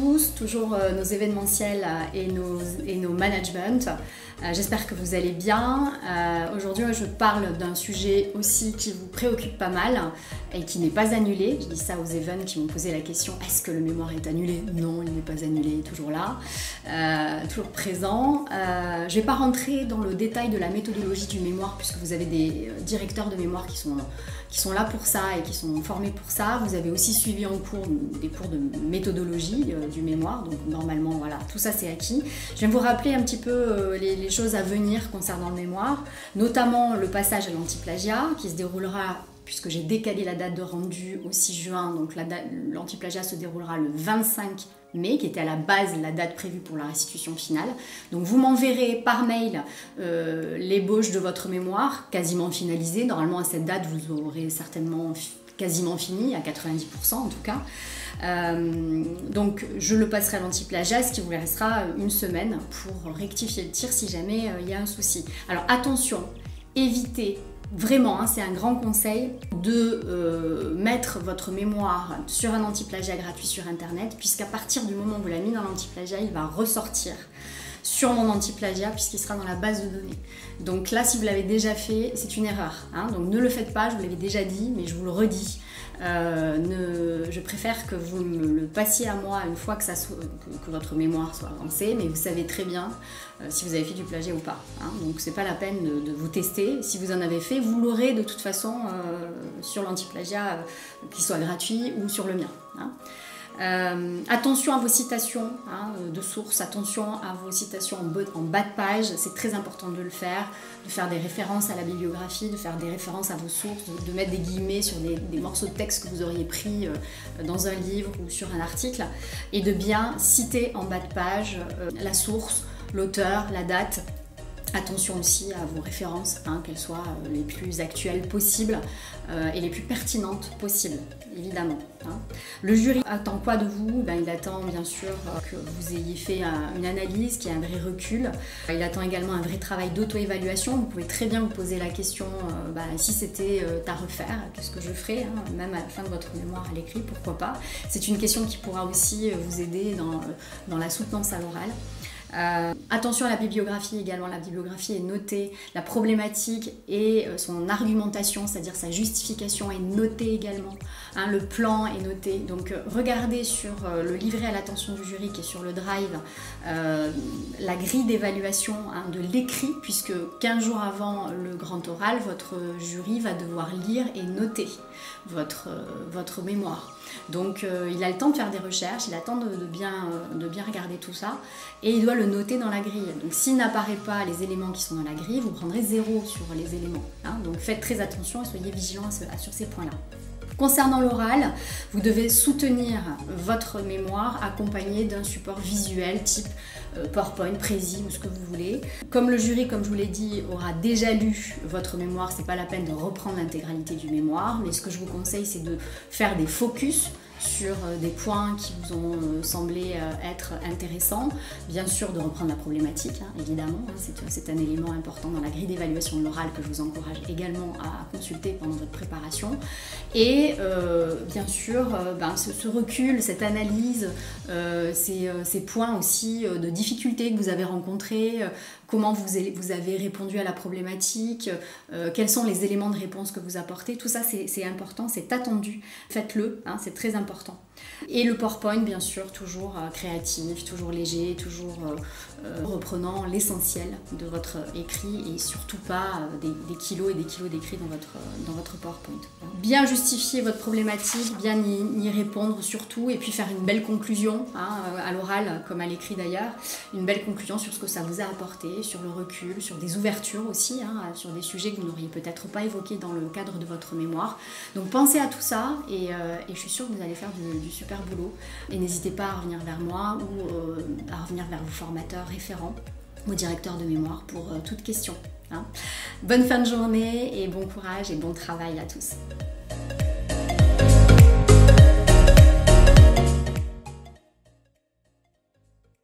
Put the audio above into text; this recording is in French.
tous, toujours nos événementiels et nos managements. J'espère que vous allez bien. Aujourd'hui, je parle d'un sujet aussi qui vous préoccupe pas mal et qui n'est pas annulé. Je dis ça aux events qui m'ont posé la question, est-ce que le mémoire est annulé? Non, il n'est pas annulé, il est toujours là, toujours présent. Je ne vais pas rentrer dans le détail de la méthodologie du mémoire puisque vous avez des directeurs de mémoire qui sont là pour ça et qui sont formés pour ça. Vous avez aussi suivi en cours des cours de méthodologie du mémoire, donc normalement voilà, tout ça c'est acquis. Je vais vous rappeler un petit peu les choses à venir concernant le mémoire, notamment le passage à l'antiplagiat qui se déroulera, puisque j'ai décalé la date de rendu au 6 juin, donc l'antiplagiat se déroulera le 25 mai, qui était à la base la date prévue pour la restitution finale. Donc vous m'enverrez par mail l'ébauche de votre mémoire, quasiment finalisée. Normalement à cette date vous aurez certainement quasiment fini, à 90% en tout cas. Donc je le passerai à l'antiplagiat, ce qui vous restera une semaine pour rectifier le tir si jamais il y a un souci. Alors attention, évitez vraiment, c'est un grand conseil de mettre votre mémoire sur un antiplagiat gratuit sur internet, puisqu'à partir du moment où vous l'avez mis dans l'antiplagiat, il va ressortir sur mon antiplagiat puisqu'il sera dans la base de données. Donc là, si vous l'avez déjà fait, c'est une erreur, hein. Donc ne le faites pas, je vous l'avais déjà dit, mais je vous le redis. Je préfère que vous me le passiez à moi une fois que votre mémoire soit avancée, mais vous savez très bien si vous avez fait du plagiat ou pas, hein. Donc c'est pas la peine de vous tester. Si vous en avez fait, vous l'aurez de toute façon sur l'antiplagiat, qu'il soit gratuit ou sur le mien, hein. Attention à vos citations de sources, attention à vos citations en bas de page, c'est très important de le faire, de faire des références à la bibliographie, de faire des références à vos sources, de mettre des guillemets sur des morceaux de texte que vous auriez pris dans un livre ou sur un article, et de bien citer en bas de page la source, l'auteur, la date. Attention aussi à vos références, qu'elles soient les plus actuelles possibles et les plus pertinentes possibles, évidemment, hein. Le jury attend quoi de vous? Il attend bien sûr que vous ayez fait une analyse, qu'il y ait un vrai recul. Il attend également un vrai travail d'auto-évaluation. Vous pouvez très bien vous poser la question, si c'était à refaire, qu'est-ce que je ferais, même à la fin de votre mémoire à l'écrit, pourquoi pas. C'est une question qui pourra aussi vous aider dans la soutenance à l'oral. Attention à la bibliographie également, la bibliographie est notée, la problématique et son argumentation, c'est-à-dire sa justification est notée également, le plan est noté. Donc regardez sur le livret à l'attention du jury qui est sur le drive, la grille d'évaluation de l'écrit, puisque 15 jours avant le grand oral, votre jury va devoir lire et noter votre mémoire. Donc il a le temps de faire des recherches, il a le temps de bien regarder tout ça et il doit le noter dans la grille. Donc s'il n'apparaît pas les éléments qui sont dans la grille, vous prendrez 0 sur les éléments, hein. Donc faites très attention et soyez vigilants sur ces points-là. Concernant l'oral, vous devez soutenir votre mémoire accompagné d'un support visuel type PowerPoint, Prési ou ce que vous voulez. Comme le jury, comme je vous l'ai dit, aura déjà lu votre mémoire, c'est pas la peine de reprendre l'intégralité du mémoire, mais ce que je vous conseille, c'est de faire des focus sur des points qui vous ont semblé être intéressants. Bien sûr, de reprendre la problématique, évidemment, c'est un élément important dans la grille d'évaluation de l'oral que je vous encourage également à consulter pendant votre préparation. Et bien sûr, ce recul, cette analyse, ces points aussi de difficultés que vous avez rencontrés, comment vous avez répondu à la problématique, quels sont les éléments de réponse que vous apportez, tout ça c'est important, c'est attendu, faites-le, c'est très important. Et le PowerPoint, bien sûr, toujours créatif, toujours léger, toujours reprenant l'essentiel de votre écrit et surtout pas des kilos et des kilos d'écrit dans votre PowerPoint. Bien justifier votre problématique, bien y répondre surtout, et puis faire une belle conclusion, à l'oral comme à l'écrit d'ailleurs, une belle conclusion sur ce que ça vous a apporté, sur le recul, sur des ouvertures aussi, sur des sujets que vous n'auriez peut-être pas évoqués dans le cadre de votre mémoire. Donc pensez à tout ça et je suis sûre que vous allez faire du super boulot. Et n'hésitez pas à revenir vers moi ou à revenir vers vos formateurs référents ou directeurs de mémoire pour toute question. Bonne fin de journée et bon courage et bon travail à tous.